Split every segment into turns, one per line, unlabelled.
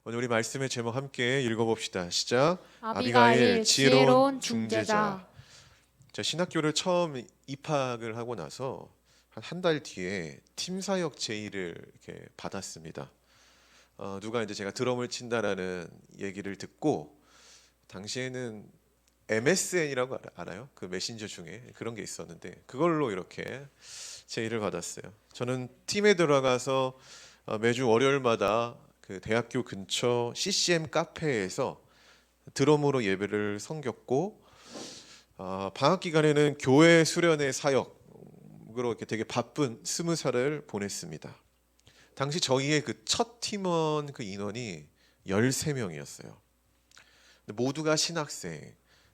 오늘 우리 말씀의 제목 함께 읽어봅시다. 시작.
아비가일 지혜로운 중재자.
자, 신학교를 처음 입학을 하고 나서 한 달 뒤에 팀사역 제의를 이렇게 받았습니다. 누가 이제 제가 드럼을 친다라는 얘기를 듣고, 당시에는 MSN이라고 알아요? 그 메신저 중에 그런 게 있었는데 그걸로 이렇게 제의를 받았어요. 저는 팀에 들어가서 매주 월요일마다 그 대학교 근처 CCM 카페에서 드럼으로 예배를 섬겼고, 방학 기간에는 교회 수련회 사역으로 이렇게 되게 바쁜 20살을 보냈습니다. 당시 저희의 그 첫 팀원 그 인원이 13명이었어요. 모두가 신학생,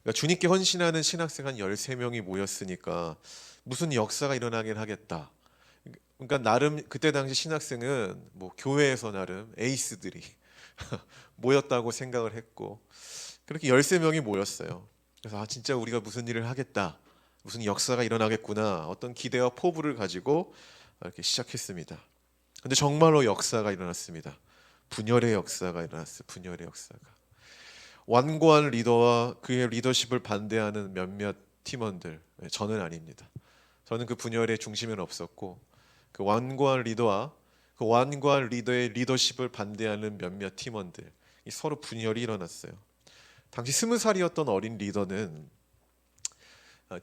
그러니까 주님께 헌신하는 신학생 한 13명이 모였으니까 무슨 역사가 일어나긴 하겠다. 그러니까 나름 그때 당시 신학생은 뭐 교회에서 나름 에이스들이 모였다고 생각을 했고, 그렇게 13명이 모였어요. 그래서 진짜 우리가 무슨 일을 하겠다, 무슨 역사가 일어나겠구나, 어떤 기대와 포부를 가지고 이렇게 시작했습니다. 근데 정말로 역사가 일어났습니다. 분열의 역사가 일어났어요. 분열의 역사가. 완고한 리더와 그의 리더십을 반대하는 몇몇 팀원들, 저는 아닙니다. 저는 그 분열의 중심에는 없었고, 그 완고한 리더와 그 완고한 리더의 리더십을 반대하는 몇몇 팀원들, 서로 분열이 일어났어요. 당시 20살이었던 어린 리더는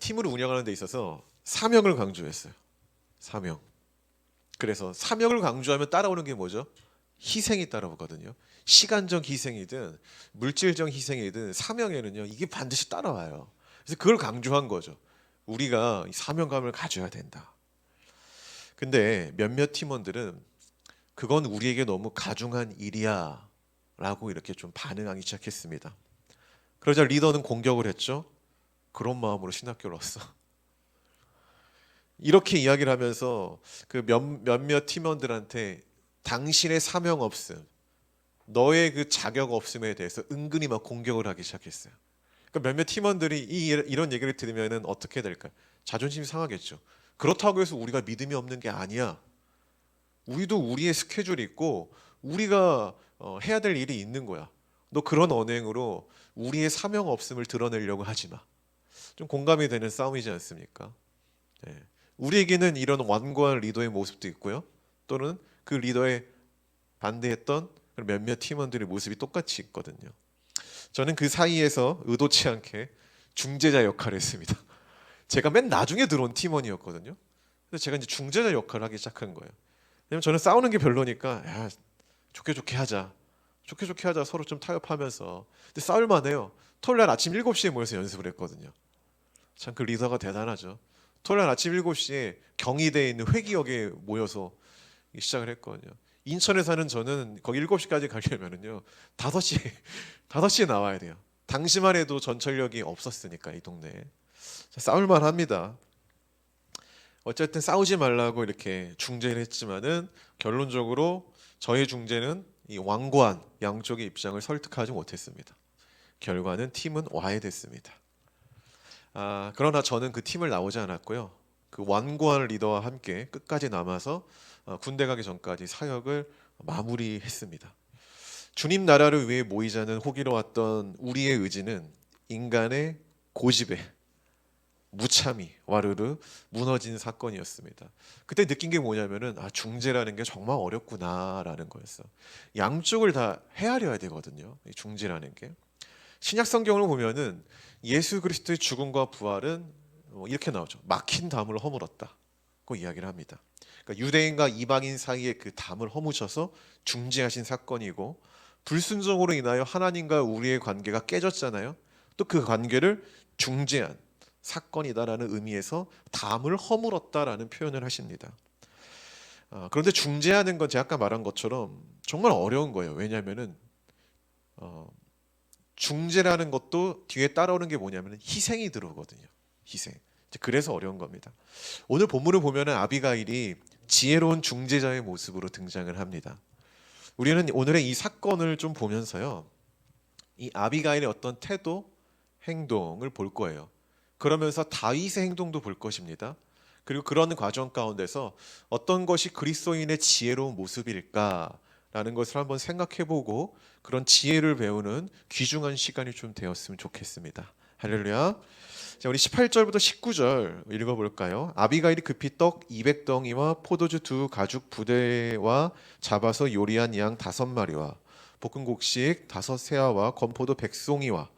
팀을 운영하는 데 있어서 사명을 강조했어요. 사명. 그래서 사명을 강조하면 따라오는 게 뭐죠? 희생이 따라오거든요. 시간적 희생이든 물질적 희생이든 사명에는요, 이게 반드시 따라와요. 그래서 그걸 강조한 거죠. 우리가 이 사명감을 가져야 된다. 근데 몇몇 팀원들은 그건 우리에게 너무 가중한 일이야 라고 이렇게 좀 반응하기 시작했습니다. 그러자 리더는 공격을 했죠. 그런 마음으로 신학교를 왔어. 이렇게 이야기를 하면서 그 몇몇 팀원들한테 당신의 사명 없음, 너의 그 자격 없음에 대해서 은근히 막 공격을 하기 시작했어요. 그러니까 몇몇 팀원들이 이런 얘기를 들으면 어떻게 될까요? 자존심이 상하겠죠. 그렇다고 해서 우리가 믿음이 없는 게 아니야. 우리도 우리의 스케줄이 있고 우리가 해야 될 일이 있는 거야. 너 그런 언행으로 우리의 사명 없음을 드러내려고 하지 마. 좀 공감이 되는 싸움이지 않습니까? 네. 우리에게는 이런 완고한 리더의 모습도 있고요. 또는 그 리더에 반대했던 몇몇 팀원들의 모습이 똑같이 있거든요. 저는 그 사이에서 의도치 않게 중재자 역할을 했습니다. 제가 맨 나중에 들어온 팀원이었거든요. 그래서 제가 이제 중재자 역할을 하기 시작한 거예요. 왜냐면 저는 싸우는 게 별로니까, 야, 좋게 좋게 하자. 좋게 좋게 하자. 서로 좀 타협하면서. 근데 싸울만 해요. 토요일 날 아침 7시에 모여서 연습을 했거든요. 참 그 리더가 대단하죠. 토요일 날 아침 7시에 경희대에 있는 회기역에 모여서 시작을 했거든요. 인천에 사는 저는 거기 7시까지 가려면은요 5시 5시에 나와야 돼요. 당시만 해도 전철역이 없었으니까 이 동네에. 싸울만 합니다. 어쨌든 싸우지 말라고 이렇게 중재를 했지만은 결론적으로 저의 중재는 이 완고한 양쪽의 입장을 설득하지 못했습니다. 결과는 팀은 와해됐습니다. 그러나 저는 그 팀을 나오지 않았고요. 그 완고한 리더와 함께 끝까지 남아서 군대 가기 전까지 사역을 마무리했습니다. 주님 나라를 위해 모이자는 호기로웠던 우리의 의지는 인간의 고집에 무참히 와르르 무너진 사건이었습니다. 그때 느낀 게 뭐냐면은 중재라는 게 정말 어렵구나라는 거였어. 양쪽을 다 헤아려야 되거든요. 이 중재라는 게. 신약 성경을 보면은 예수 그리스도의 죽음과 부활은 이렇게 나오죠. 막힌 담을 허물었다고 이야기를 합니다. 그러니까 유대인과 이방인 사이의 그 담을 허무셔서 중재하신 사건이고, 불순종으로 인하여 하나님과 우리의 관계가 깨졌잖아요. 또 그 관계를 중재한 사건이다라는 의미에서 담을 허물었다라는 표현을 하십니다. 그런데 중재하는 건 제가 아까 말한 것처럼 정말 어려운 거예요. 왜냐하면은 중재라는 것도 뒤에 따라오는 게 뭐냐면 희생이 들어오거든요. 희생. 그래서 어려운 겁니다. 오늘 본문을 보면은 아비가일이 지혜로운 중재자의 모습으로 등장을 합니다. 우리는 오늘의 이 사건을 좀 보면서요, 이 아비가일의 어떤 태도, 행동을 볼 거예요. 그러면서 다윗의 행동도 볼 것입니다. 그리고 그런 과정 가운데서 어떤 것이 그리스도인의 지혜로운 모습일까 라는 것을 한번 생각해보고 그런 지혜를 배우는 귀중한 시간이 좀 되었으면 좋겠습니다. 할렐루야. 자, 우리 18절부터 19절 읽어볼까요? 아비가일이 급히 떡 200덩이와 포도주 2가죽 부대와 잡아서 요리한 양 5마리와 볶은 곡식 5세아와 건포도 100송이와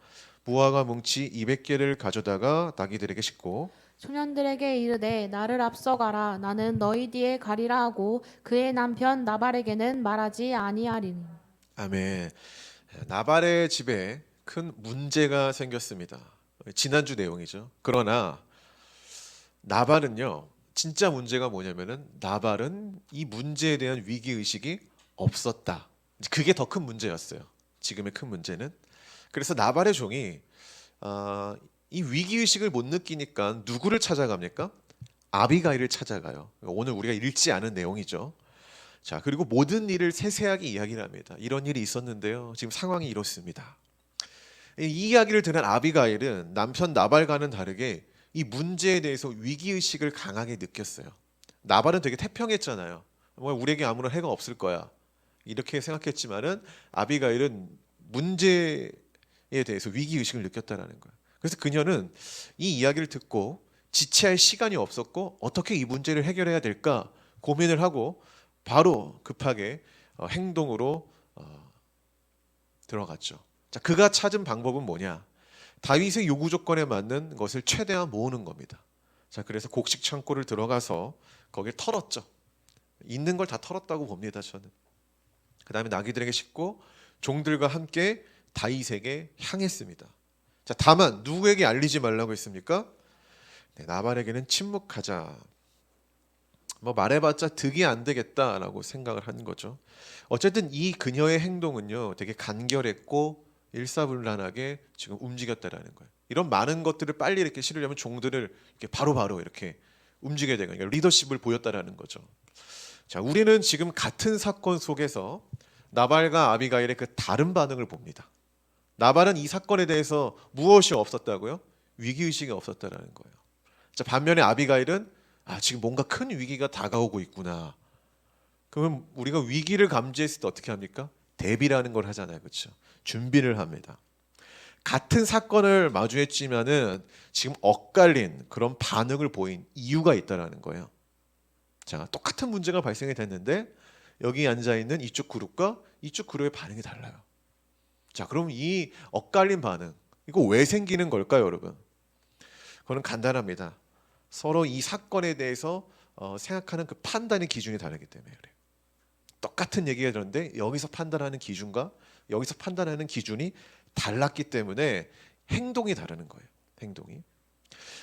무화과 뭉치 200개를 가져다가 나귀들에게 싣고
소년들에게 이르되 나를 앞서가라 나는 너희 뒤에 가리라 하고 그의 남편 나발에게는 말하지 아니하리니.
아멘. 나발의 집에 큰 문제가 생겼습니다. 지난주 내용이죠. 그러나 나발은요, 진짜 문제가 뭐냐면은 나발은 이 문제에 대한 위기 의식이 없었다. 그게 더 큰 문제였어요. 지금의 큰 문제는. 그래서 나발의 종이 이 위기 의식을 못 느끼니까 누구를 찾아갑니까? 아비가일을 찾아가요. 오늘 우리가 읽지 않은 내용이죠. 자, 그리고 모든 일을 세세하게 이야기를 합니다. 이런 일이 있었는데요. 지금 상황이 이렇습니다. 이 이야기를 듣는 아비가일은 남편 나발과는 다르게 이 문제에 대해서 위기의식을 강하게 느꼈어요. 나발은 되게 태평했잖아요. 뭐 우리에게 아무런 해가 없을 거야. 이렇게 생각했지만은 아비가일은 문제에 대해서 위기의식을 느꼈다라는 거예요. 그래서 그녀는 이 이야기를 듣고 지체할 시간이 없었고 어떻게 이 문제를 해결해야 될까 고민을 하고 바로 급하게 행동으로 들어갔죠. 자, 그가 찾은 방법은 뭐냐? 다윗의 요구 조건에 맞는 것을 최대한 모으는 겁니다. 자, 그래서 곡식 창고를 들어가서 거기를 털었죠. 있는 걸 다 털었다고 봅니다, 저는. 그 다음에 나귀들에게 싣고 종들과 함께 다윗에게 향했습니다. 자, 다만 누구에게 알리지 말라고 했습니까? 네, 나발에게는 침묵하자. 뭐 말해봤자 득이 안 되겠다라고 생각을 한 거죠. 어쨌든 이 그녀의 행동은요, 되게 간결했고 일사불란하게 지금 움직였다라는 거예요. 이런 많은 것들을 빨리 이렇게 실으려면 종들을 이렇게 바로바로 이렇게 움직여야 되는 거예요. 리더십을 보였다라는 거죠. 자, 우리는 지금 같은 사건 속에서 나발과 아비가일의 그 다른 반응을 봅니다. 나발은 이 사건에 대해서 무엇이 없었다고요? 위기의식이 없었다라는 거예요. 자, 반면에 아비가일은 지금 뭔가 큰 위기가 다가오고 있구나. 그러면 우리가 위기를 감지했을 때 어떻게 합니까? 대비라는 걸 하잖아요. 그렇죠? 준비를 합니다. 같은 사건을 마주했지만은 지금 엇갈린 그런 반응을 보인 이유가 있다라는 거예요. 자, 똑같은 문제가 발생이 됐는데 여기 앉아 있는 이쪽 그룹과 이쪽 그룹의 반응이 달라요. 자, 그럼 이 엇갈린 반응 이거 왜 생기는 걸까요, 여러분? 그거는 간단합니다. 서로 이 사건에 대해서 생각하는 그 판단의 기준이 다르기 때문에 그래요. 똑같은 얘기가 들었는데 여기서 판단하는 기준과 여기서 판단하는 기준이 달랐기 때문에 행동이 다르는 거예요. 행동이.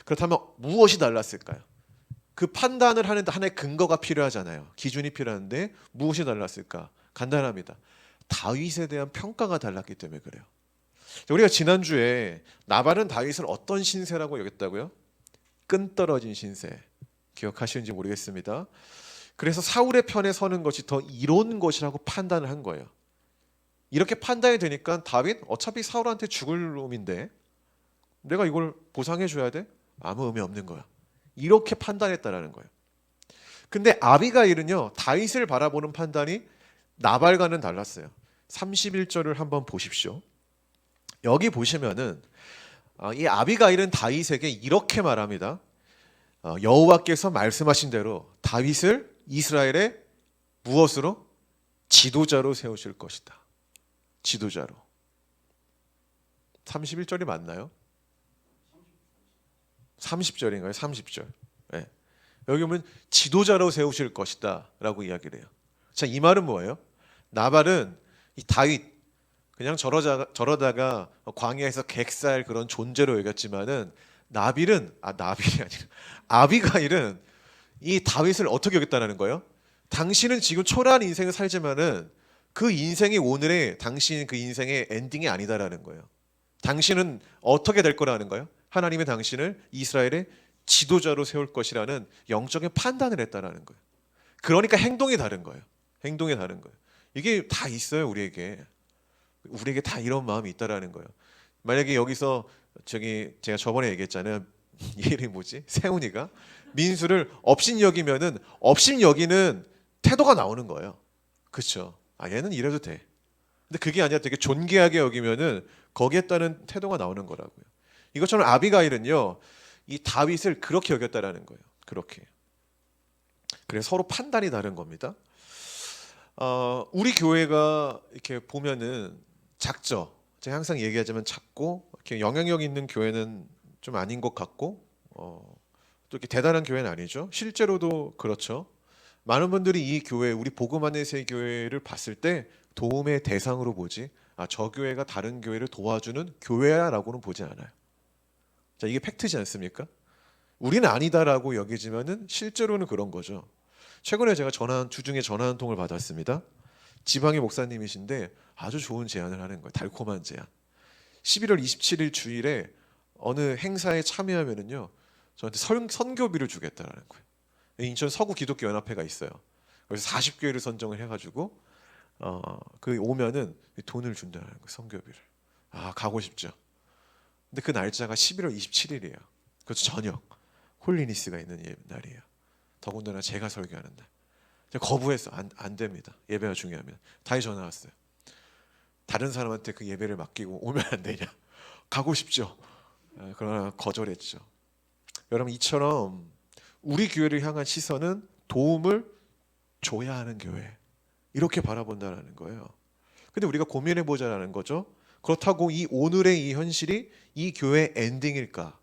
그렇다면 무엇이 달랐을까요? 그 판단을 하는 하나의 근거가 필요하잖아요. 기준이 필요한데 무엇이 달랐을까? 간단합니다. 다윗에 대한 평가가 달랐기 때문에 그래요. 우리가 지난주에 나발은 다윗을 어떤 신세라고 여겼다고요? 끈떨어진 신세. 기억하시는지 모르겠습니다. 그래서 사울의 편에 서는 것이 더 이로운 것이라고 판단을 한 거예요. 이렇게 판단이 되니까 다윗 어차피 사울한테 죽을 놈인데 내가 이걸 보상해 줘야 돼? 아무 의미 없는 거야. 이렇게 판단했다라는 거예요. 근데 아비가일은요, 다윗을 바라보는 판단이 나발과는 달랐어요. 31절을 한번 보십시오. 여기 보시면은 이 아비가일은 다윗에게 이렇게 말합니다. 여호와께서 말씀하신 대로 다윗을 이스라엘의 무엇으로? 지도자로 세우실 것이다. 지도자로. 31절이 맞나요? 30절인가요? 30절. 네. 여기 보면 지도자로 세우실 것이다 라고 이야기를 해요. 자, 이 말은 뭐예요? 나발은 이 다윗 저러다가 광야에서 객살 그런 존재로 여겼지만은 나빌이 아니라 아비가일은 이 다윗을 어떻게 여겼다는 거예요? 당신은 지금 초라한 인생을 살지만은 그 인생이 오늘의 당신 그 인생의 엔딩이 아니다라는 거예요. 당신은 어떻게 될 거라는 거예요? 하나님이 당신을 이스라엘의 지도자로 세울 것이라는 영적인 판단을 했다라는 거예요. 그러니까 행동이 다른 거예요. 행동이 다른 거예요. 이게 다 있어요, 우리에게 다 이런 마음이 있다라는 거예요. 만약에 여기서 제가 저번에 얘기했잖아요. 얘 이름이 뭐지? 세훈이가 민수를 업신여기면은 업신여기는 태도가 나오는 거예요. 그렇죠? 아, 얘는 이래도 돼. 근데 그게 아니라 되게 존귀하게 여기면은 거기에 따른 태도가 나오는 거라고요. 이것처럼 아비가일은요, 이 다윗을 그렇게 여겼다라는 거예요. 그렇게. 그래서 서로 판단이 다른 겁니다. 우리 교회가 이렇게 보면은 작죠. 제가 항상 얘기하자면 작고 이렇게 영향력 있는 교회는 좀 아닌 것 같고, 또 이렇게 대단한 교회는 아니죠. 실제로도 그렇죠. 많은 분들이 이 교회, 우리 복음 안의 새 교회를 봤을 때 도움의 대상으로 보지, 저 교회가 다른 교회를 도와주는 교회야라고는 보지 않아요. 자, 이게 팩트지 않습니까? 우리는 아니다라고 여기지만은 실제로는 그런 거죠. 최근에 제가 주중에 전화 한 통을 받았습니다. 지방의 목사님이신데 아주 좋은 제안을 하는 거예요. 달콤한 제안. 11월 27일 주일에 어느 행사에 참여하면은요, 저한테 선교비를 주겠다라는 거예요. 인천 서구 기독교 연합회가 있어요. 그래서 40교회를 선정을 해가지고 그 오면은 돈을 준다는 거예요. 선교비를. 가고 싶죠. 근데 그 날짜가 11월 27일이에요. 그래서 저녁 홀리니스가 있는 날이에요. 더군다나 제가 설교하는 날. 제가 거부했어. 안 됩니다. 예배가 중요하면. 다시 전화 왔어요. 다른 사람한테 그 예배를 맡기고 오면 안 되냐. 가고 싶죠. 그러나 거절했죠. 여러분, 이처럼 우리 교회를 향한 시선은 도움을 줘야 하는 교회, 이렇게 바라본다는 거예요. 근데 우리가 고민해 보자라는 거죠. 그렇다고 이 오늘의 이 현실이 이 교회의 엔딩일까?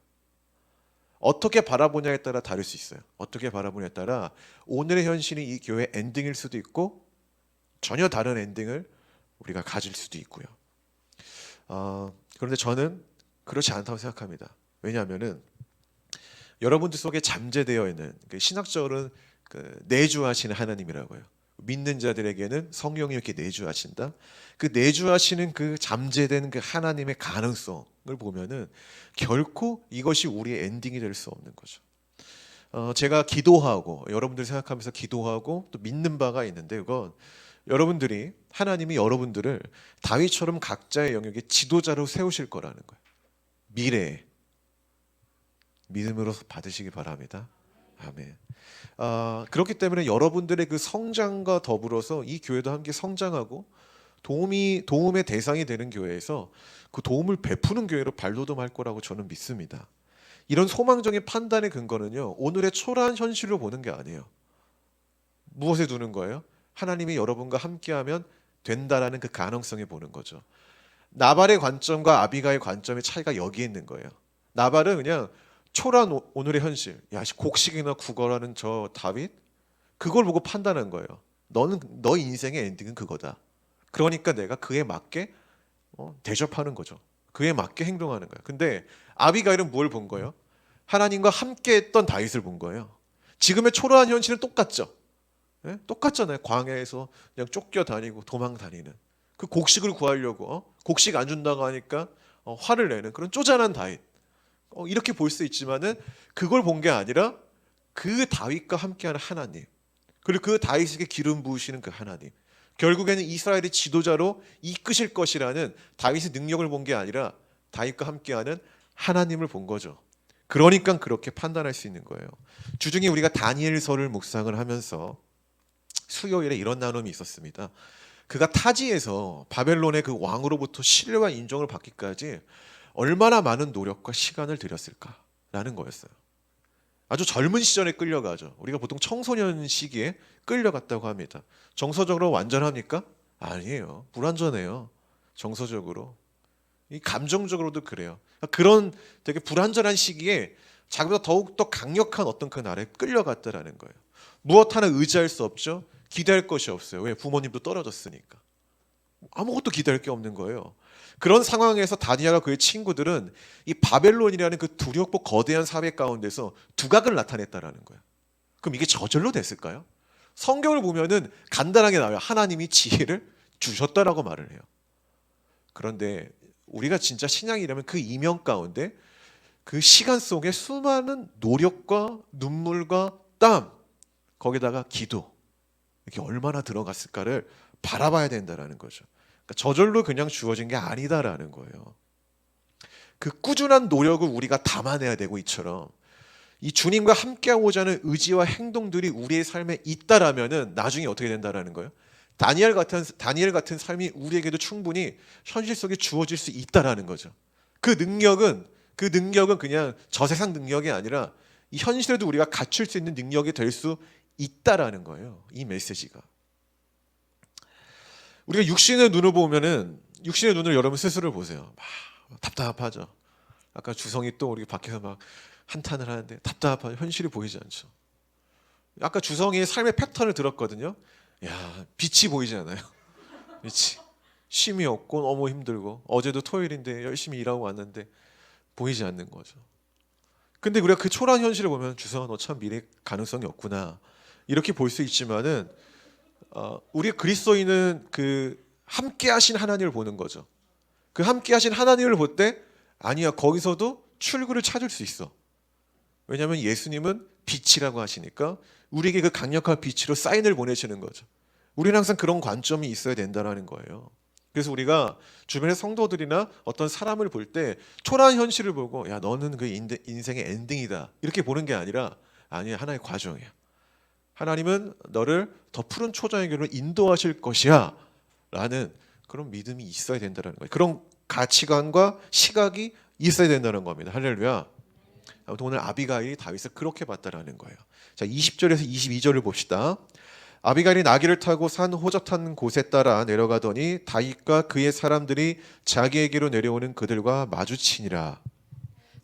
어떻게 바라보냐에 따라 다를 수 있어요. 어떻게 바라보냐에 따라 오늘의 현실이 이 교회의 엔딩일 수도 있고 전혀 다른 엔딩을 우리가 가질 수도 있고요. 그런데 저는 그렇지 않다고 생각합니다. 왜냐하면은 여러분들 속에 잠재되어 있는, 신학적으로는 내주하시는 하나님이라고 해요. 믿는 자들에게는 성령이 이렇게 내주하신다. 그 내주하시는 그 잠재된 그 하나님의 가능성을 보면은 결코 이것이 우리의 엔딩이 될 수 없는 거죠. 제가 기도하고 여러분들 생각하면서 기도하고 또 믿는 바가 있는데, 그건 여러분들이, 하나님이 여러분들을 다윗처럼 각자의 영역에 지도자로 세우실 거라는 거예요. 미래에. 믿음으로 받으시기 바랍니다. 아멘. 그렇기 때문에 여러분들의 그 성장과 더불어서 이 교회도 함께 성장하고 도움의 대상이 되는 교회에서 그 도움을 베푸는 교회로 발돋움할 거라고 저는 믿습니다. 이런 소망적인 판단의 근거는요, 오늘의 초라한 현실로 보는 게 아니에요. 무엇에 두는 거예요? 하나님이 여러분과 함께하면 된다라는 그 가능성에 보는 거죠. 나발의 관점과 아비가의 관점의 차이가 여기에 있는 거예요. 나발은 그냥 초라한 오늘의 현실, 곡식이나 구걸하는 저 다윗, 그걸 보고 판단한 거예요. 너 인생의 엔딩은 그거다. 그러니까 내가 그에 맞게 대접하는 거죠. 그에 맞게 행동하는 거예요. 근데 아비가일은 뭘 본 거예요? 하나님과 함께했던 다윗을 본 거예요. 지금의 초라한 현실은 똑같죠. 예? 똑같잖아요. 광야에서 그냥 쫓겨다니고 도망다니는 그 곡식을 구하려고 곡식 안 준다고 하니까 화를 내는 그런 쪼잔한 다윗. 이렇게 볼 수 있지만은 그걸 본 게 아니라 그 다윗과 함께하는 하나님, 그리고 그 다윗에게 기름 부으시는 그 하나님, 결국에는 이스라엘의 지도자로 이끄실 것이라는 다윗의 능력을 본 게 아니라 다윗과 함께하는 하나님을 본 거죠. 그러니까 그렇게 판단할 수 있는 거예요. 주중에 우리가 다니엘서를 묵상을 하면서 수요일에 이런 나눔이 있었습니다. 그가 타지에서 바벨론의 그 왕으로부터 신뢰와 인정을 받기까지 얼마나 많은 노력과 시간을 들였을까라는 거였어요. 아주 젊은 시절에 끌려가죠. 우리가 보통 청소년 시기에 끌려갔다고 합니다. 정서적으로 완전합니까? 아니에요. 불완전해요. 정서적으로. 이 감정적으로도 그래요. 그런 되게 불완전한 시기에 자기보다 더욱더 강력한 어떤 그 날에 끌려갔다라는 거예요. 무엇 하나 의지할 수 없죠. 기대할 것이 없어요. 왜? 부모님도 떨어졌으니까. 아무것도 기대할 게 없는 거예요. 그런 상황에서 다니엘과 그의 친구들은 이 바벨론이라는 그 두렵고 거대한 사회 가운데서 두각을 나타냈다라는 거예요. 그럼 이게 저절로 됐을까요? 성경을 보면은 간단하게 나와요. 하나님이 지혜를 주셨다라고 말을 해요. 그런데 우리가 진짜 신앙이라면 그 이면 가운데 그 시간 속에 수많은 노력과 눈물과 땀, 거기다가 기도, 이게 얼마나 들어갔을까를 바라봐야 된다라는 거죠. 그러니까 저절로 그냥 주어진 게 아니다라는 거예요. 그 꾸준한 노력을 우리가 담아내야 되고, 이처럼 이 주님과 함께하고자 하는 의지와 행동들이 우리의 삶에 있다라면은 나중에 어떻게 된다라는 거예요? 다니엘 같은 삶이 우리에게도 충분히 현실 속에 주어질 수 있다라는 거죠. 그 능력은 그냥 저세상 능력이 아니라 이 현실에도 우리가 갖출 수 있는 능력이 될 수 있다라는 거예요. 이 메시지가. 우리가 육신의 눈을 보면은 육신의 눈을 여러분 스스로 보세요. 막 답답하죠. 아까 주성이 또 우리 밖에서 막 한탄을 하는데 답답하죠. 현실이 보이지 않죠. 아까 주성이의 삶의 패턴을 들었거든요. 야, 빛이 보이지 않아요. 빛이. 쉼이 없고 너무 힘들고 어제도 토요일인데 열심히 일하고 왔는데 보이지 않는 거죠. 근데 우리가 그 초라한 현실을 보면 주성아 너 참 미래 가능성이 없구나 이렇게 볼 수 있지만은 우리 그리스도인은 그 함께하신 하나님을 보는 거죠. 그 함께하신 하나님을 볼 때 아니야 거기서도 출구를 찾을 수 있어. 왜냐하면 예수님은 빛이라고 하시니까 우리에게 그 강력한 빛으로 사인을 보내시는 거죠. 우리는 항상 그런 관점이 있어야 된다는 거예요. 그래서 우리가 주변의 성도들이나 어떤 사람을 볼 때 초라한 현실을 보고 야 너는 그 인생의 엔딩이다 이렇게 보는 게 아니라 아니야 하나의 과정이야. 하나님은 너를 더 푸른 초장의 길로 인도하실 것이야 라는 그런 믿음이 있어야 된다는 거예요. 그런 가치관과 시각이 있어야 된다는 겁니다. 할렐루야. 아무튼 오늘 아비가일이 다윗을 그렇게 봤다라는 거예요. 자, 20절에서 22절을 봅시다. 아비가일이 나귀를 타고 산 호젓한 곳에 따라 내려가더니 다윗과 그의 사람들이 자기에게로 내려오는 그들과 마주치니라.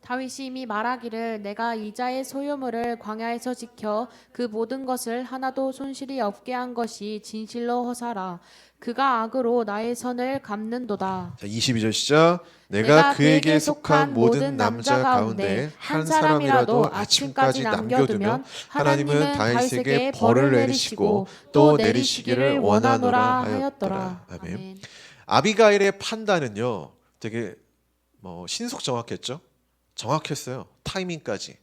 다윗이 이미 말하기를 내가 이자의 소유물을 광야에서 지켜 그 모든 것을 하나도 손실이 없게 한 것이 진실로 허사라. 그가 악으로 나의 선을 갚는도다.
자, 22절 시작. 내가 그에게 속한 모든 남자 가운데 한 사람이라도 아침까지 남겨두면 하나님은 다윗에게 벌을 내리시고 또 내리시기를 원하노라 하였더라. 아멘. 아비가일의 판단은요 되게 신속 정확했죠. 정확했어요. 타이밍까지.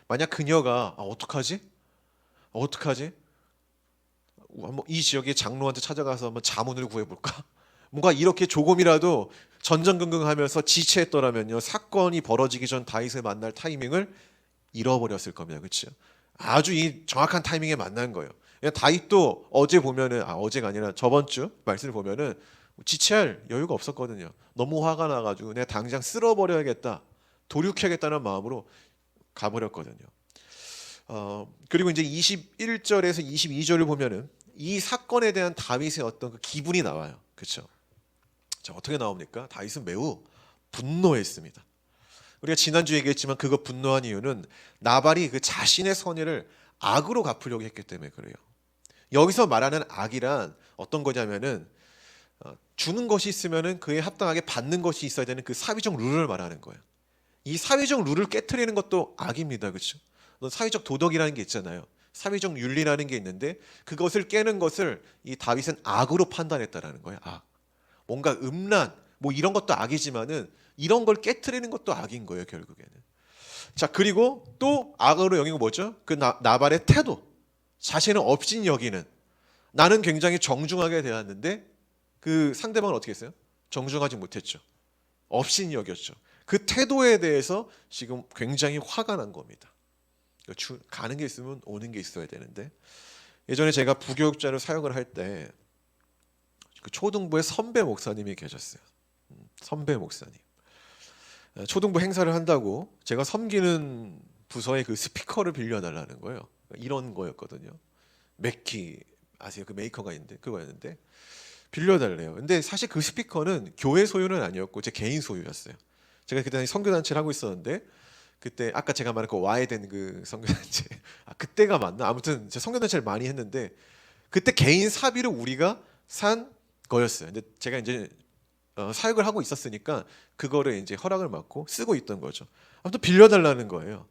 만약 그녀가 어떡하지? 한번 이 지역의 장로한테 찾아가서 한번 자문을 구해볼까? 뭔가 이렇게 조금이라도 전전긍긍하면서 지체했더라면요 사건이 벌어지기 전 다윗을 만날 타이밍을 잃어버렸을 겁니다. 그렇죠? 아주 이 정확한 타이밍에 만난 거예요. 다윗도 어제 보면은 어제가 아니라 저번 주 말씀을 보면은 지체할 여유가 없었거든요. 너무 화가 나가지고 내가 당장 쓸어버려야겠다. 도륙해야겠다는 마음으로 가버렸거든요. 그리고 이제 21절에서 22절을 보면은 이 사건에 대한 다윗의 어떤 그 기분이 나와요. 그렇죠? 자, 어떻게 나옵니까? 다윗은 매우 분노했습니다. 우리가 지난주 얘기했지만 그거 분노한 이유는 나발이 그 자신의 선의를 악으로 갚으려고 했기 때문에 그래요. 여기서 말하는 악이란 어떤 거냐면은 주는 것이 있으면은 그에 합당하게 받는 것이 있어야 되는 그 사회적 룰을 말하는 거예요. 이 사회적 룰을 깨트리는 것도 악입니다. 그렇죠? 사회적 도덕이라는 게 있잖아요. 사회적 윤리라는 게 있는데 그것을 깨는 것을 이 다윗은 악으로 판단했다라는 거예요. 악. 뭔가 음란 뭐 이런 것도 악이지만은 이런 걸 깨트리는 것도 악인 거예요, 결국에는. 자, 그리고 또 악으로 여기는 뭐죠? 그 나발의 태도. 자신은 업신 여기는 나는 굉장히 정중하게 대했는데 그 상대방은 어떻게 했어요? 정중하지 못했죠. 업신 여겼죠. 그 태도에 대해서 지금 굉장히 화가 난 겁니다. 가는 게 있으면 오는 게 있어야 되는데 예전에 제가 부교육자를 사역을 할 때 그 초등부에 선배 목사님이 계셨어요. 선배 목사님. 초등부 행사를 한다고 제가 섬기는 부서의 그 스피커를 빌려달라는 거예요. 이런 거였거든요. 맥키 아세요? 그 메이커가 있는데 그거였는데 빌려달래요. 근데 사실 그 스피커는 교회 소유는 아니었고 제 개인 소유였어요. 제가 그때 선교단체를 하고 있었는데 그때 아까 제가 말한 그 와해된 그 선교단체 그때가 맞나? 아무튼 제가 선교단체를 많이 했는데 그때 개인 사비로 우리가 산 거였어요. 근데 제가 이제 사역을 하고 있었으니까 그거를 이제 허락을 받고 쓰고 있던 거죠. 아무튼 빌려달라는 거예요.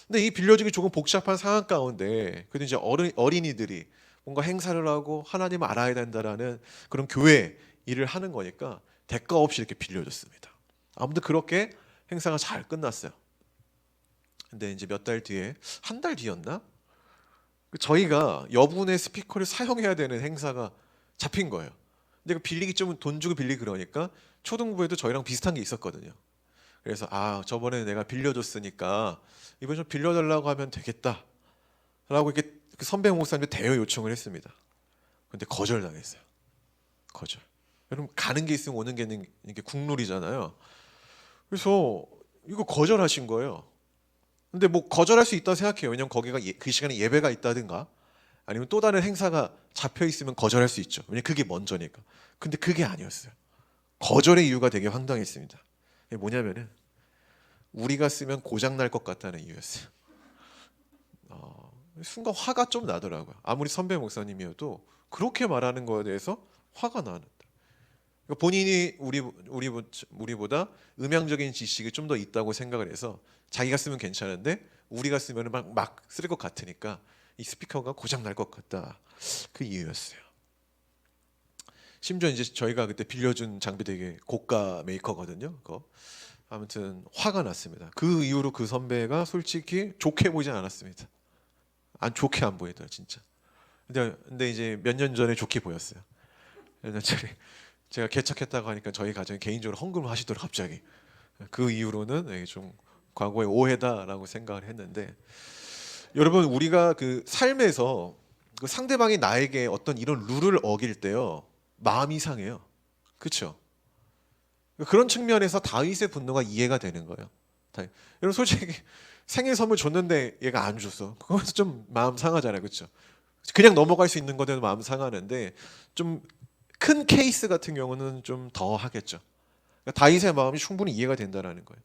근데 이 빌려주기 조금 복잡한 상황 가운데 그래도 이제 어린이들이 뭔가 행사를 하고 하나님을 알아야 된다라는 그런 교회 일을 하는 거니까 대가 없이 이렇게 빌려줬습니다. 아무튼 그렇게 행사가 잘 끝났어요. 근데 이제 몇 달 뒤에 한 달 뒤였나? 저희가 여분의 스피커를 사용해야 되는 행사가 잡힌 거예요. 근데 그 빌리기 좀 돈 주고 빌리 그러니까 초등부에도 저희랑 비슷한 게 있었거든요. 그래서 저번에 내가 빌려줬으니까 이번 좀 빌려달라고 하면 되겠다라고 이렇게 그 선배 목사님께 대여 요청을 했습니다. 근데 거절당했어요. 거절. 여러분 가는 게 있으면 오는 게 있는 게 국룰이잖아요. 그래서 이거 거절하신 거예요. 근데 뭐 거절할 수 있다고 생각해요. 왜냐면 거기가 그 시간에 예배가 있다든가 아니면 또 다른 행사가 잡혀 있으면 거절할 수 있죠. 왜냐면 그게 먼저니까. 근데 그게 아니었어요. 거절의 이유가 되게 황당했습니다. 이게 뭐냐면은 우리가 쓰면 고장 날 것 같다는 이유였어요. 순간 화가 좀 나더라고요. 아무리 선배 목사님이어도 그렇게 말하는 거에 대해서 화가 나는. 그러니까 본인이 우리보다 음향적인 지식이 좀 더 있다고 생각을 해서 자기가 쓰면 괜찮은데 우리가 쓰면 막 쓸 것 같으니까 이 스피커가 고장 날 것 같다. 그 이유였어요. 심지어 이제 저희가 그때 빌려준 장비 되게 고가 메이커거든요. 그거. 아무튼 화가 났습니다. 그 이후로 그 선배가 솔직히 좋게 보이진 않았습니다. 안 좋게 안 보이더라 진짜. 근데 이제 몇 년 전에 좋게 보였어요. 몇 년 전에 제가 개척했다고 하니까 저희 가정이 개인적으로 헌금을 하시더라고요 갑자기. 그 이후로는 좀 과거의 오해다라고 생각을 했는데 여러분 우리가 그 삶에서 그 상대방이 나에게 어떤 이런 룰을 어길 때요 마음이 상해요. 그렇죠? 그런 측면에서 다윗의 분노가 이해가 되는 거예요. 여러분 솔직히 생일 선물 줬는데 얘가 안 줬어. 그거에서 좀 마음 상하잖아요. 그렇죠? 그냥 넘어갈 수 있는 거는 마음 상하는데 좀 큰 케이스 같은 경우는 좀 더 하겠죠. 그러니까 다윗의 마음이 충분히 이해가 된다라는 거예요.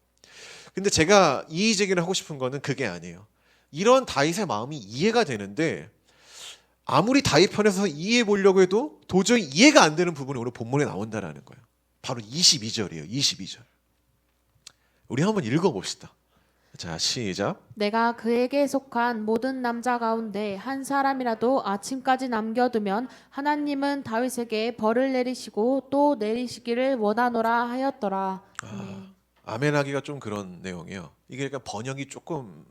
근데 제가 이의 제기를 하고 싶은 거는 그게 아니에요. 이런 다윗의 마음이 이해가 되는데 아무리 다윗 편에서 이해해 보려고 해도 도저히 이해가 안 되는 부분이 오늘 본문에 나온다라는 거예요. 바로 22절이에요. 22절. 우리 한번 읽어봅시다. 자, 시작.
내가 그에게 속한 모든 남자 가운데 한 사람이라도 아침까지 남겨두면 하나님은 다윗에게 벌을 내리시고 또 내리시기를 원하노라 하였더라. 아멘.
아멘하기가 좀 그런 내용이에요. 이게 약간 번역이 조금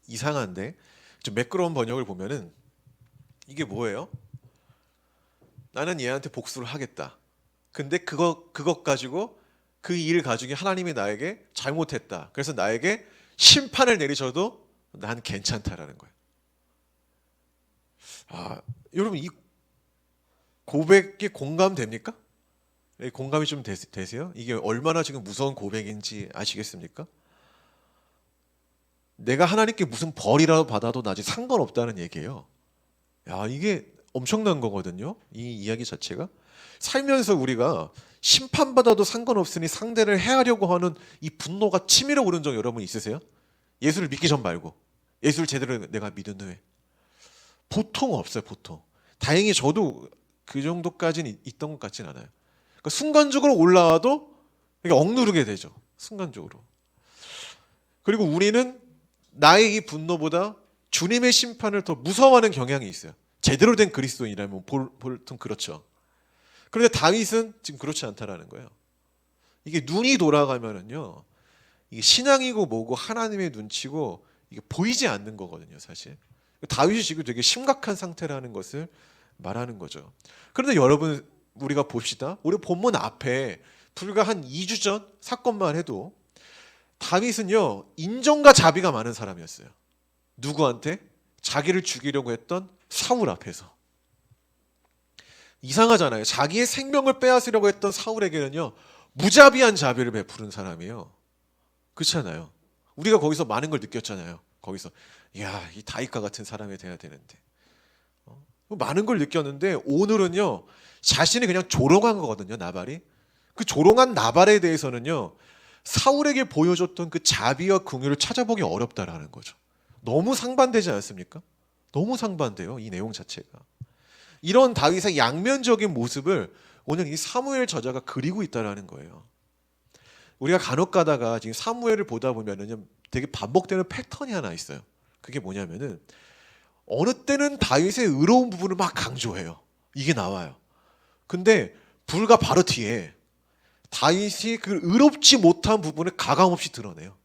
이상한데 좀 매끄러운 번역을 보면은 이게 뭐예요? 나는 얘한테 복수를 하겠다. 근데 그것 가지고 그 일 가지고 하나님이 나에게 잘못했다. 그래서 나에게 심판을 내리셔도 난 괜찮다라는 거예요. 여러분 이 고백에 공감됩니까? 공감이 좀 되세요? 이게 얼마나 지금 무서운 고백인지 아시겠습니까? 내가 하나님께 무슨 벌이라도 받아도 나 지금 상관없다는 얘기예요. 야, 이게 엄청난 거거든요. 이 이야기 자체가 살면서 우리가 심판받아도 상관없으니 상대를 해하려고 하는 이 분노가 치밀어 오른 적 여러분 있으세요? 예수를 믿기 전 말고 예수를 제대로 내가 믿은 후에 보통 없어요. 보통. 다행히 저도 그 정도까지는 있던 것 같진 않아요. 그러니까 순간적으로 올라와도 억누르게 되죠. 순간적으로. 그리고 우리는 나의 이 분노보다 주님의 심판을 더 무서워하는 경향이 있어요. 제대로 된 그리스도인이라면 보통 그렇죠. 그런데 다윗은 지금 그렇지 않다라는 거예요. 이게 눈이 돌아가면은요, 이게 신앙이고 뭐고 하나님의 눈치고 이게 보이지 않는 거거든요, 사실. 다윗이 지금 되게 심각한 상태라는 것을 말하는 거죠. 그런데 여러분 우리가 봅시다. 우리 본문 앞에 불과 한 2주 전 사건만 해도 다윗은요 인정과 자비가 많은 사람이었어요. 누구한테? 자기를 죽이려고 했던 사울 앞에서. 이상하잖아요. 자기의 생명을 빼앗으려고 했던 사울에게는요 무자비한 자비를 베푸는 사람이에요. 그렇잖아요. 우리가 거기서 많은 걸 느꼈잖아요. 거기서 야, 이 다윗과 같은 사람이 돼야 되는데 많은 걸 느꼈는데 오늘은요 자신이 그냥 조롱한 거거든요. 나발이. 그 조롱한 나발에 대해서는요 사울에게 보여줬던 그 자비와 긍휼을 찾아보기 어렵다라는 거죠. 너무 상반되지 않습니까? 너무 상반돼요. 이 내용 자체가. 이런 다윗의 양면적인 모습을 오늘 이 사무엘 저자가 그리고 있다라는 거예요. 우리가 간혹 가다가 지금 사무엘을 보다 보면은 되게 반복되는 패턴이 하나 있어요. 그게 뭐냐면은 어느 때는 다윗의 의로운 부분을 막 강조해요. 이게 나와요. 근데 불과 바로 뒤에 다윗이 그 의롭지 못한 부분을 가감없이 드러내요.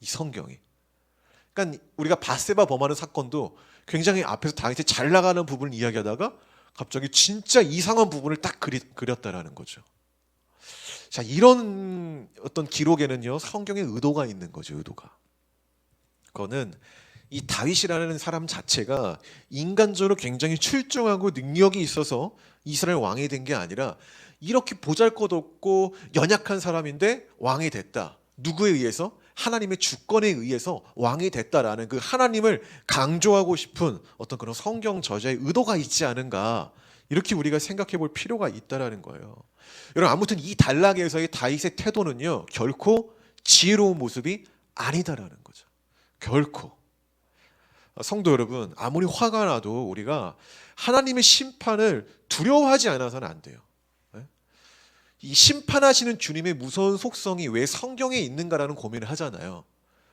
이 성경이. 그러니까 우리가 밧세바 범하는 사건도 굉장히 앞에서 다윗이 잘 나가는 부분을 이야기하다가 갑자기 진짜 이상한 부분을 딱 그렸다라는 거죠. 자, 이런 어떤 기록에는요 성경의 의도가 있는 거죠. 의도가. 그거는 이 다윗이라는 사람 자체가 인간적으로 굉장히 출중하고 능력이 있어서 이스라엘 왕이 된 게 아니라 이렇게 보잘것없고 연약한 사람인데 왕이 됐다. 누구에 의해서? 하나님의 주권에 의해서 왕이 됐다라는 그 하나님을 강조하고 싶은 어떤 그런 성경 저자의 의도가 있지 않은가, 이렇게 우리가 생각해 볼 필요가 있다라는 거예요. 여러분, 아무튼 이 단락에서의 다윗의 태도는요, 결코 지혜로운 모습이 아니다라는 거죠. 결코. 성도 여러분, 아무리 화가 나도 우리가 하나님의 심판을 두려워하지 않아서는 안 돼요. 이 심판하시는 주님의 무서운 속성이 왜 성경에 있는가라는 고민을 하잖아요.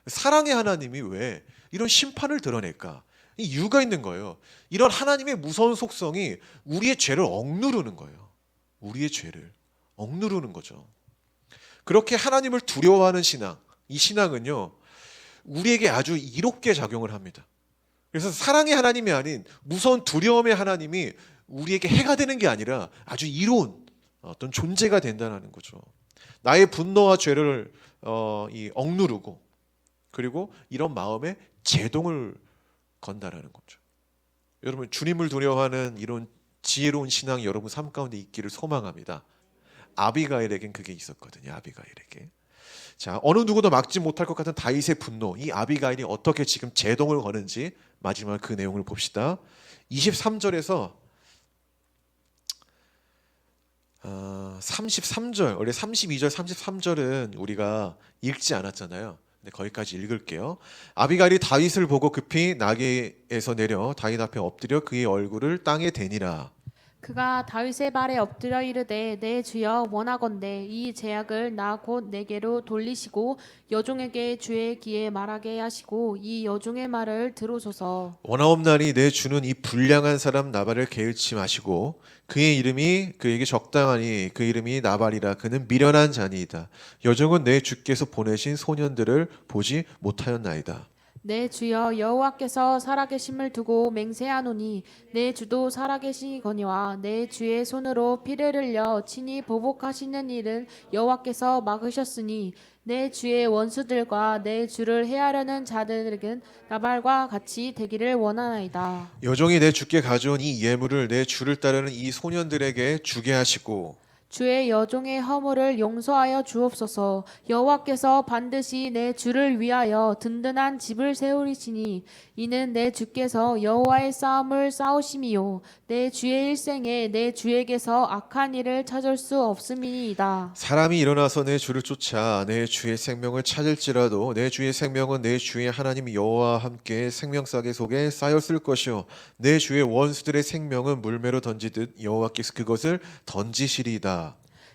사랑의 하나님이 왜 이런 심판을 드러낼까? 이유가 있는 거예요. 이런 하나님의 무서운 속성이 우리의 죄를 억누르는 거예요. 우리의 죄를 억누르는 거죠. 그렇게 하나님을 두려워하는 신앙, 이 신앙은요, 우리에게 아주 이롭게 작용을 합니다. 그래서 사랑의 하나님이 아닌 무서운 두려움의 하나님이 우리에게 해가 되는 게 아니라 아주 이로운 어떤 존재가 된다는 거죠. 나의 분노와 죄를 억누르고, 그리고 이런 마음에 제동을 건다라는 거죠. 여러분, 주님을 두려워하는 이런 지혜로운 신앙이 여러분 삶 가운데 있기를 소망합니다. 아비가일에겐 그게 있었거든요. 아비가일에게. 자, 어느 누구도 막지 못할 것 같은 다윗의 분노, 이 아비가일이 어떻게 지금 제동을 거는지 마지막 그 내용을 봅시다. 23절에서 33절, 원래 32절, 33절은 우리가 읽지 않았잖아요. 근데 거기까지 읽을게요. 아비가일이 다윗을 보고 급히 나귀에서 내려 다윗 앞에 엎드려 그의 얼굴을 땅에 대니라.
그가 다윗의 발에 엎드려 이르되 내 주여 원하건대 이 제약을 나 곧 내게로 돌리시고 여종에게 주의 귀에 말하게 하시고 이 여종의 말을 들으소서.
원하옵나니 내 주는 이 불량한 사람 나발을 게을치 마시고 그의 이름이 그에게 적당하니 그 이름이 나발이라. 그는 미련한 자니이다. 여종은 내 주께서 보내신 소년들을 보지 못하였나이다.
내 주여 여호와께서 살아계심을 두고 맹세하노니 내 주도 살아계시거니와 내 주의 손으로 피를 흘려 친히 보복하시는 일은 여호와께서 막으셨으니 내 주의 원수들과 내 주를 해하려는 자들에겐 나발과 같이 되기를 원하나이다.
여종이 내 주께 가져온 이 예물을 내 주를 따르는 이 소년들에게 주게 하시고
주의 여종의 허물을 용서하여 주옵소서. 여호와께서 반드시 내 주를 위하여 든든한 집을 세우리시니 이는 내 주께서 여호와의 싸움을 싸우심이요 내 주의 일생에 내 주에게서 악한 일을 찾을 수 없음이니이다.
사람이 일어나서 내 주를 쫓아 내 주의 생명을 찾을지라도 내 주의 생명은 내 주의 하나님 여호와와 함께 생명싸개 속에 쌓였을 것이요 내 주의 원수들의 생명은 물매로 던지듯 여호와께서 그것을 던지시리이다.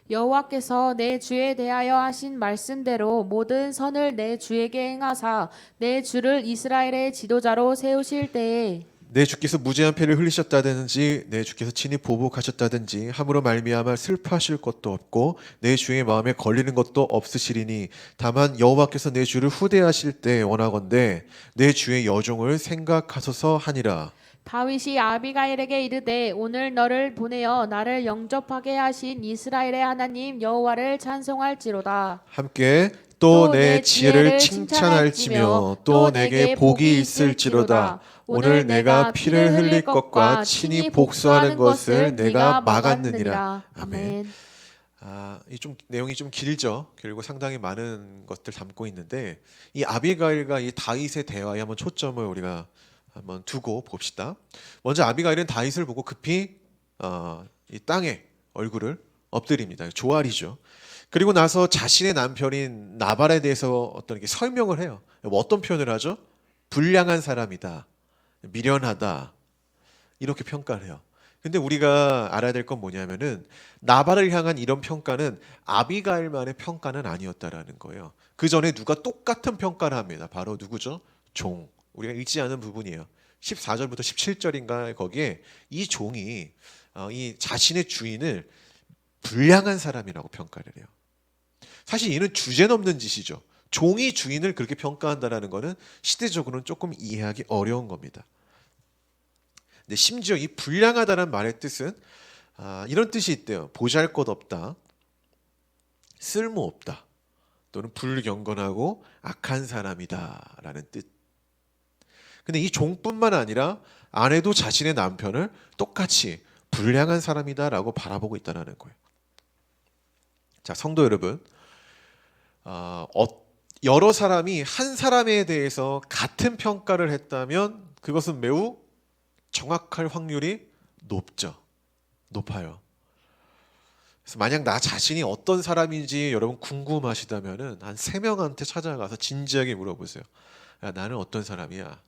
여호와께서 내 주에 대하여 하신 말씀대로 모든 선을 내 주에게 행하사 내 주를 이스라엘의 지도자로 세우실 때에
내 주께서 무죄한 피를 흘리셨다든지 내 주께서 친히 보복하셨다든지 함으로 말미암아 슬퍼하실 것도 없고 내 주의 마음에 걸리는 것도 없으시리니 다만 여호와께서 내 주를 후대하실 때 원하건대 내 주의 여종을 생각하소서 하니라.
다윗이 아비가일에게 이르되 오늘 너를 보내어 나를 영접하게 하신 이스라엘의 하나님 여호와를 찬송할지로다.
함께 또 내 지혜를 칭찬할지며 또 내게 복이 있을지로다. 오늘 내가 피를 흘릴 것과 친히 복수하는 것을 내가 막았느니라. 아멘. 이 좀 내용이 좀 길죠. 그리고 상당히 많은 것들 담고 있는데 이 아비가일과 이 다윗의 대화에 한번 초점을 우리가 한번 두고 봅시다. 먼저 아비가일은 다윗을 보고 급히 이 땅에 얼굴을 엎드립니다. 조알이죠. 그리고 나서 자신의 남편인 나발에 대해서 어떤 이렇게 설명을 해요. 어떤 표현을 하죠? 불량한 사람이다, 미련하다, 이렇게 평가를 해요. 근데 우리가 알아야 될 건 뭐냐면은 나발을 향한 이런 평가는 아비가일만의 평가는 아니었다라는 거예요. 그 전에 누가 똑같은 평가를 합니다. 바로 누구죠? 종. 우리가 읽지 않은 부분이에요. 14절부터 17절인가 거기에 이 종이 이 자신의 주인을 불량한 사람이라고 평가를 해요. 사실 이는 주제넘는 짓이죠. 종이 주인을 그렇게 평가한다는 것은 시대적으로는 조금 이해하기 어려운 겁니다. 근데 심지어 이 불량하다는 말의 뜻은 이런 뜻이 있대요. 보잘것없다, 쓸모없다, 또는 불경건하고 악한 사람이다라는 뜻. 근데 이 종뿐만 아니라 아내도 자신의 남편을 똑같이 불량한 사람이다라고 바라보고 있다는 거예요. 자, 성도 여러분, 여러 사람이 한 사람에 대해서 같은 평가를 했다면 그것은 매우 정확할 확률이 높아요. 그래서 만약 나 자신이 어떤 사람인지 여러분 궁금하시다면은 한 3명한테 찾아가서 진지하게 물어보세요. 야, 나는 어떤 사람이야?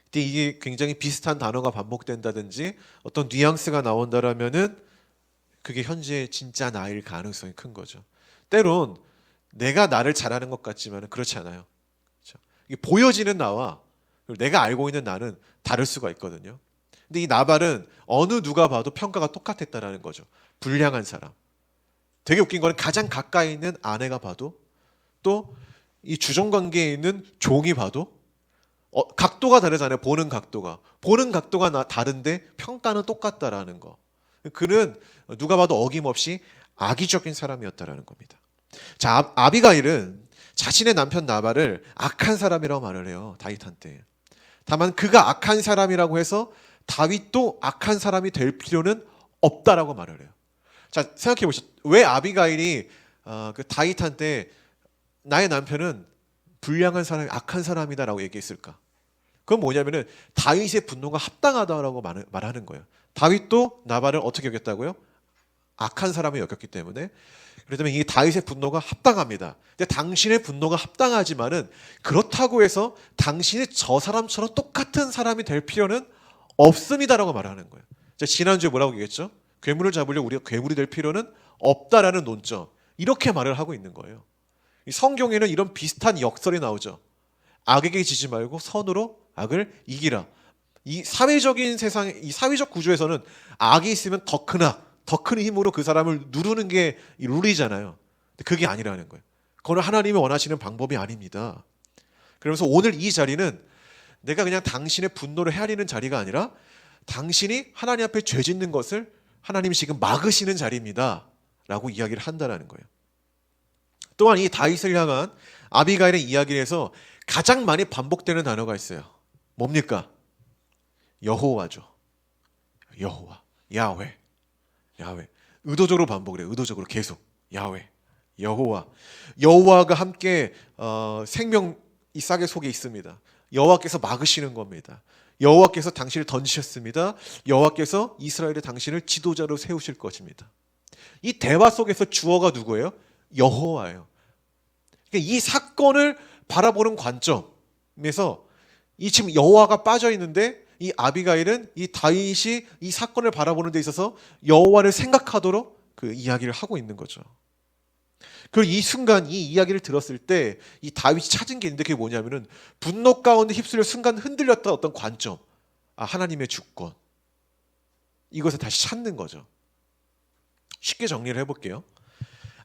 근데 이게 굉장히 비슷한 단어가 반복된다든지 어떤 뉘앙스가 나온다라면은 그게 현재 진짜 나일 가능성이 큰 거죠. 때론 내가 나를 잘 아는 것 같지만 그렇지 않아요. 그렇죠? 이게 보여지는 나와 내가 알고 있는 나는 다를 수가 있거든요. 근데 이 나발은 어느 누가 봐도 평가가 똑같았다라는 거죠. 불량한 사람. 되게 웃긴 거는 가장 가까이 있는 아내가 봐도 또 이 주정 관계에 있는 종이 봐도 각도가 다르잖아요. 보는 각도가 다른데 평가는 똑같다라는 거. 그는 누가 봐도 어김없이 악의적인 사람이었다라는 겁니다. 자, 아비가일은 자신의 남편 나발을 악한 사람이라고 말을 해요. 다윗한테. 다만 그가 악한 사람이라고 해서 다윗도 악한 사람이 될 필요는 없다라고 말을 해요. 자, 생각해 보시죠. 왜 아비가일이 그 다윗한테 나의 남편은 불량한 사람이 악한 사람이다라고 얘기했을까? 그건 뭐냐면은 다윗의 분노가 합당하다라고 말하는 거예요. 다윗도 나발을 어떻게 여겼다고요? 악한 사람을 여겼기 때문에. 그렇다면 이 다윗의 분노가 합당합니다. 근데 당신의 분노가 합당하지만은 그렇다고 해서 당신이 저 사람처럼 똑같은 사람이 될 필요는 없습니다라고 말하는 거예요. 지난주에 뭐라고 얘기했죠? 괴물을 잡으려고 우리가 괴물이 될 필요는 없다라는 논점. 이렇게 말을 하고 있는 거예요. 이 성경에는 이런 비슷한 역설이 나오죠. 악에게 지지 말고 선으로 악을 이기라. 이 사회적인 이 사회적 구조에서는 악이 있으면 더 큰 악, 더 큰 힘으로 그 사람을 누르는 게 룰이잖아요. 근데 그게 아니라는 거예요. 그건 하나님이 원하시는 방법이 아닙니다. 그러면서 오늘 이 자리는 내가 그냥 당신의 분노를 헤아리는 자리가 아니라 당신이 하나님 앞에 죄 짓는 것을 하나님이 지금 막으시는 자리입니다. 라고 이야기를 한다는 거예요. 또한 이 다윗을 향한 아비가일의 이야기에서 가장 많이 반복되는 단어가 있어요. 뭡니까? 여호와죠. 여호와, 야훼. 의도적으로 반복을 해요. 의도적으로 계속 야훼, 여호와. 여호와가 함께 생명 이 싹의 속에 있습니다. 여호와께서 막으시는 겁니다. 여호와께서 당신을 던지셨습니다. 여호와께서 이스라엘의 당신을 지도자로 세우실 것입니다. 이 대화 속에서 주어가 누구예요? 여호와예요. 그러니까 이 사건을 바라보는 관점에서 이 지금 여호와가 빠져 있는데 이 아비가일은 이 다윗이 이 사건을 바라보는 데 있어서 여호와를 생각하도록 그 이야기를 하고 있는 거죠. 그리고 이 순간 이 이야기를 들었을 때 이 다윗이 찾은 게 있는데 그게 뭐냐면은 분노 가운데 휩쓸려 순간 흔들렸던 어떤 관점, 하나님의 주권, 이것을 다시 찾는 거죠. 쉽게 정리를 해볼게요.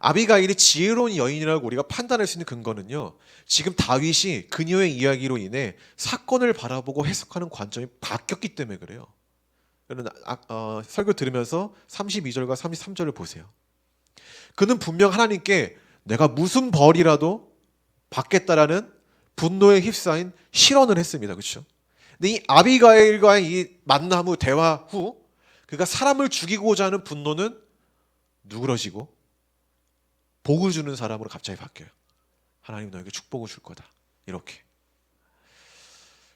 아비가일이 지혜로운 여인이라고 우리가 판단할 수 있는 근거는요, 지금 다윗이 그녀의 이야기로 인해 사건을 바라보고 해석하는 관점이 바뀌었기 때문에 그래요. 여러분 설교 들으면서 32절과 33절을 보세요. 그는 분명 하나님께 내가 무슨 벌이라도 받겠다라는 분노에 휩싸인 실언을 했습니다. 그렇죠? 근데 이 아비가일과의 이 만남 후 대화 후 그가 사람을 죽이고자 하는 분노는 누그러지고 복을 주는 사람으로 갑자기 바뀌어요. 하나님 너에게 축복을 줄 거다. 이렇게.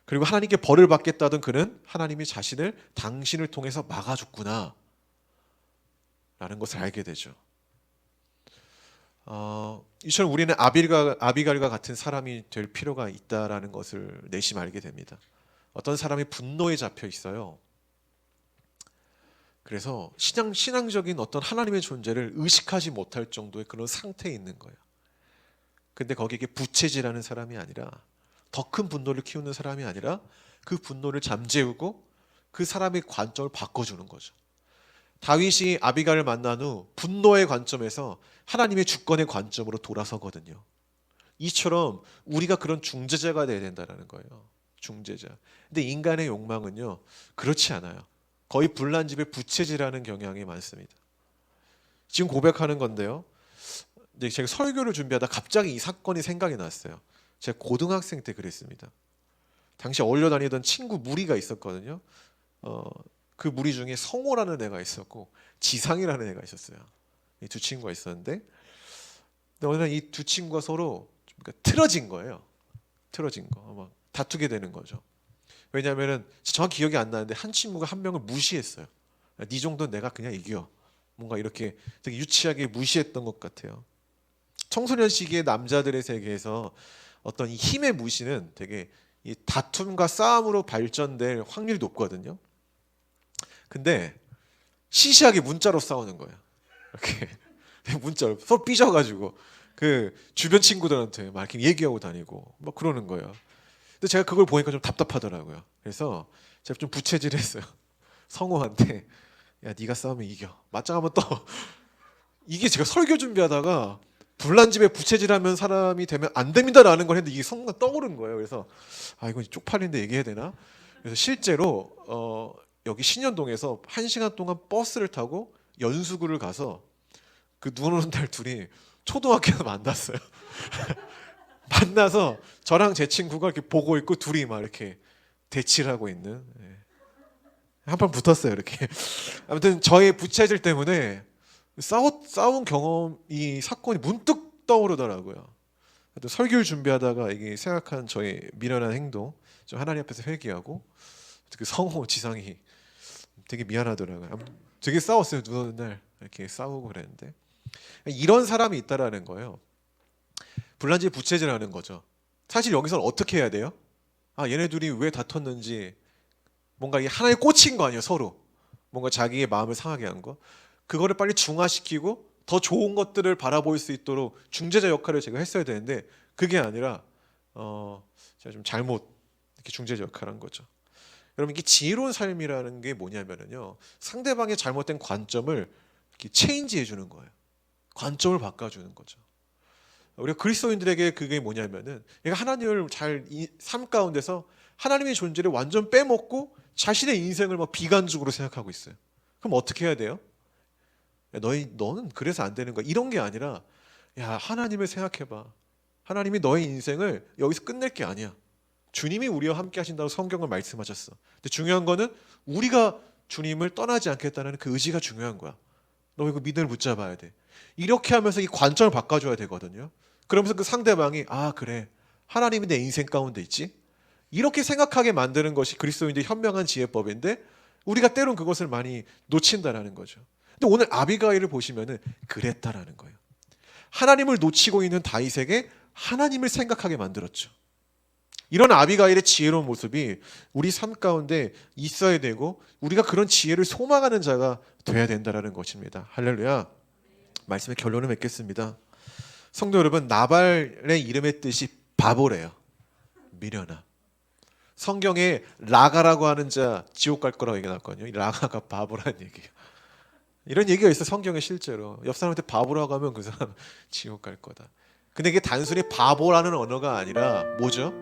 그리고 하나님께 벌을 받겠다던 그는 하나님이 자신을 당신을 통해서 막아줬구나 라는 것을 알게 되죠. 이처럼 우리는 아비갈과 같은 사람이 될 필요가 있다라는 것을 내심 알게 됩니다. 어떤 사람이 분노에 잡혀 있어요. 그래서 신앙적인 어떤 하나님의 존재를 의식하지 못할 정도의 그런 상태에 있는 거예요. 근데 거기에 부채질하는 사람이 아니라, 더 큰 분노를 키우는 사람이 아니라 그 분노를 잠재우고 그 사람의 관점을 바꿔주는 거죠. 다윗이 아비갈을 만난 후 분노의 관점에서 하나님의 주권의 관점으로 돌아서거든요. 이처럼 우리가 그런 중재자가 돼야 된다는 거예요. 중재자. 근데 인간의 욕망은요, 그렇지 않아요. 거의 불난집에 부채질하는 경향이 많습니다. 지금 고백하는 건데요. 근데 제가 설교를 준비하다 갑자기 이 사건이 생각이 났어요. 제가 고등학생 때 그랬습니다. 당시 어울려 다니던 친구 무리가 있었거든요. 그 무리 중에 성호라는 애가 있었고 지상이라는 애가 있었어요. 이 두 친구가 있었는데, 근데 어느 날 이 두 친구가 서로 그러니까 틀어진 거예요. 틀어진 거, 막 다투게 되는 거죠. 왜냐하면은 정확히 기억이 안 나는데 한 친구가 한 명을 무시했어요. 네 정도는 내가 그냥 이겨. 뭔가 이렇게 되게 유치하게 무시했던 것 같아요. 청소년 시기의 남자들의 세계에서 어떤 이 힘의 무시는 되게 이 다툼과 싸움으로 발전될 확률이 높거든요. 근데 시시하게 문자로 싸우는 거예요. 이렇게 문자로 서로 삐져가지고 그 주변 친구들한테 막 이렇게 얘기하고 다니고 막 그러는 거예요. 근데 제가 그걸 보니까 좀 답답하더라고요. 그래서 제가 좀 부채질했어요. 성호한테 야 네가 싸우면 이겨. 맞짱 한번 떠. 이게 제가 설교 준비하다가 불난집에 부채질하면 사람이 되면 안 됩니다라는 걸 했는데 이게 성호가 떠오른 거예요. 그래서 아 이건 쪽팔린데 얘기해야 되나? 그래서 실제로 여기 신현동에서 1시간 동안 버스를 타고 연수구를 가서 그 눈 오는 날 둘이 초등학교에서 만났어요. 만나서 저랑 제 친구가 이렇게 보고 있고 둘이 막 이렇게 대치를 하고 있는, 한판 붙었어요 이렇게. 아무튼 저의 부채질 때문에 싸운 경험, 이 사건이 문득 떠오르더라고요. 또 설교를 준비하다가 이게 생각한 저의 미련한 행동 좀 하나님 앞에서 회개하고, 그 성호 지상이 되게 미안하더라고요. 되게 싸웠어요. 눈 오는 날 이렇게 싸우고 그랬는데, 이런 사람이 있다라는 거예요. 불난집에 부채질하는 거죠. 사실 여기서는 어떻게 해야 돼요? 아 얘네 둘이 왜 다퉜는지, 뭔가 이게 하나에 꽂힌 거 아니에요. 서로 뭔가 자기의 마음을 상하게 한 거, 그거를 빨리 중화시키고 더 좋은 것들을 바라볼 수 있도록 중재자 역할을 제가 했어야 되는데, 그게 아니라 제가 좀 잘못 이렇게 중재자 역할을 한 거죠. 여러분, 이게 지혜로운 삶이라는 게 뭐냐면요, 상대방의 잘못된 관점을 이렇게 체인지해 주는 거예요. 관점을 바꿔주는 거죠. 우리가 그리스도인들에게 그게 뭐냐면은, 얘가 하나님을 잘 삶 가운데서 하나님의 존재를 완전 빼먹고 자신의 인생을 막 비관적으로 생각하고 있어요. 그럼 어떻게 해야 돼요? 야, 너는 그래서 안 되는 거야. 이런 게 아니라, 야 하나님을 생각해봐. 하나님이 너의 인생을 여기서 끝낼 게 아니야. 주님이 우리와 함께 하신다고 성경을 말씀하셨어. 근데 중요한 거는 우리가 주님을 떠나지 않겠다는 그 의지가 중요한 거야. 너 이거 믿음을 붙잡아야 돼. 이렇게 하면서 이 관점을 바꿔줘야 되거든요. 그러면서 그 상대방이 아 그래, 하나님이 내 인생 가운데 있지? 이렇게 생각하게 만드는 것이 그리스도인들의 현명한 지혜법인데, 우리가 때론 그것을 많이 놓친다라는 거죠. 근데 오늘 아비가일을 보시면은 그랬다라는 거예요. 하나님을 놓치고 있는 다윗에게 하나님을 생각하게 만들었죠. 이런 아비가일의 지혜로운 모습이 우리 삶 가운데 있어야 되고, 우리가 그런 지혜를 소망하는 자가 돼야 된다라는 것입니다. 할렐루야. 말씀의 결론을 맺겠습니다. 성도 여러분, 나발의 이름의 뜻이 바보래요. 미련함. 성경에 라가라고 하는 자 지옥 갈 거라고 얘기 나왔거든요. 이 라가가 바보라는 얘기예요. 이런 얘기가 있어 성경에. 실제로 옆 사람한테 바보라고 하면 그 사람 지옥 갈 거다. 근데 이게 단순히 바보라는 언어가 아니라 뭐죠?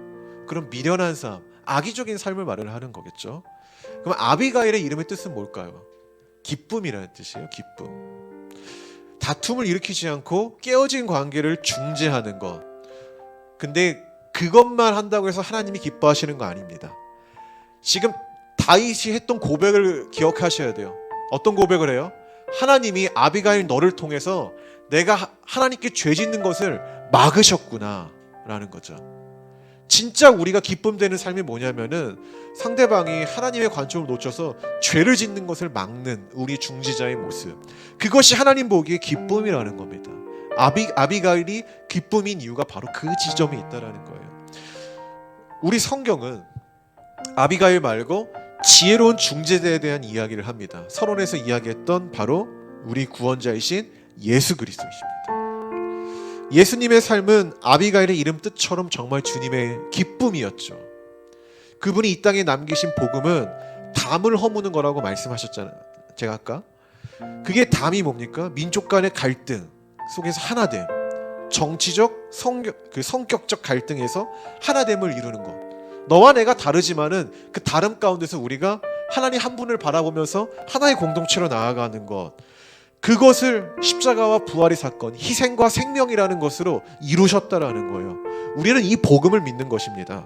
그런 미련한 삶, 악의적인 삶을 말을 하는 거겠죠. 그럼 아비가일의 이름의 뜻은 뭘까요? 기쁨이라는 뜻이에요. 기쁨. 다툼을 일으키지 않고 깨어진 관계를 중재하는 것. 근데 그것만 한다고 해서 하나님이 기뻐하시는 거 아닙니다. 지금 다윗이 했던 고백을 기억하셔야 돼요. 어떤 고백을 해요? 하나님이 아비가일 너를 통해서 내가 하나님께 죄 짓는 것을 막으셨구나 라는 거죠. 진짜 우리가 기쁨되는 삶이 뭐냐면은, 상대방이 하나님의 관점을 놓쳐서 죄를 짓는 것을 막는 우리 중지자의 모습, 그것이 하나님 보기에 기쁨이라는 겁니다. 아비가일이 기쁨인 이유가 바로 그 지점에 있다라는 거예요. 우리 성경은 아비가일 말고 지혜로운 중재자에 대한 이야기를 합니다. 서론에서 이야기했던 바로 우리 구원자이신 예수 그리스도이십니다. 예수님의 삶은 아비가일의 이름 뜻처럼 정말 주님의 기쁨이었죠. 그분이 이 땅에 남기신 복음은 담을 허무는 거라고 말씀하셨잖아요. 제가 아까 그게 담이 뭡니까? 민족 간의 갈등 속에서 하나됨, 정치적, 성격적 갈등에서 하나됨을 이루는 것. 너와 내가 다르지만은 그 다름 가운데서 우리가 하나님 한 분을 바라보면서 하나의 공동체로 나아가는 것, 그것을 십자가와 부활의 사건, 희생과 생명이라는 것으로 이루셨다라는 거예요. 우리는 이 복음을 믿는 것입니다.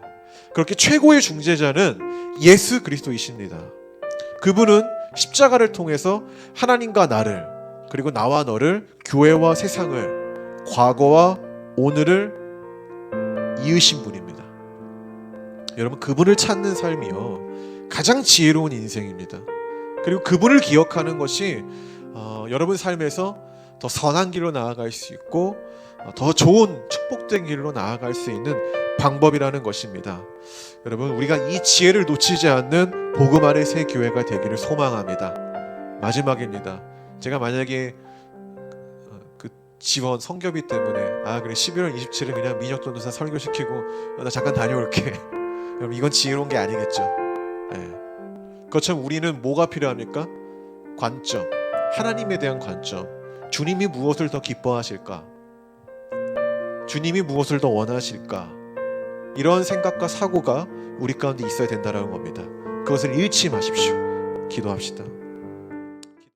그렇게 최고의 중재자는 예수 그리스도이십니다. 그분은 십자가를 통해서 하나님과 나를, 그리고 나와 너를, 교회와 세상을, 과거와 오늘을 이으신 분입니다. 여러분, 그분을 찾는 삶이요 가장 지혜로운 인생입니다. 그리고 그분을 기억하는 것이 여러분 삶에서 더 선한 길로 나아갈 수 있고 더 좋은 축복된 길로 나아갈 수 있는 방법이라는 것입니다. 여러분, 우리가 이 지혜를 놓치지 않는 복음 안의 새 교회가 되기를 소망합니다. 마지막입니다. 제가 만약에 그 지원 성교비 때문에 그래 11월 27일 그냥 민혁전도사 설교시키고 나 잠깐 다녀올게. 여러분, 이건 지혜로운 게 아니겠죠. 네. 그것처럼 우리는 뭐가 필요합니까? 관점, 하나님에 대한 관점. 주님이 무엇을 더 기뻐하실까? 주님이 무엇을 더 원하실까? 이런 생각과 사고가 우리 가운데 있어야 된다는 겁니다. 그것을 잃지 마십시오. 기도합시다.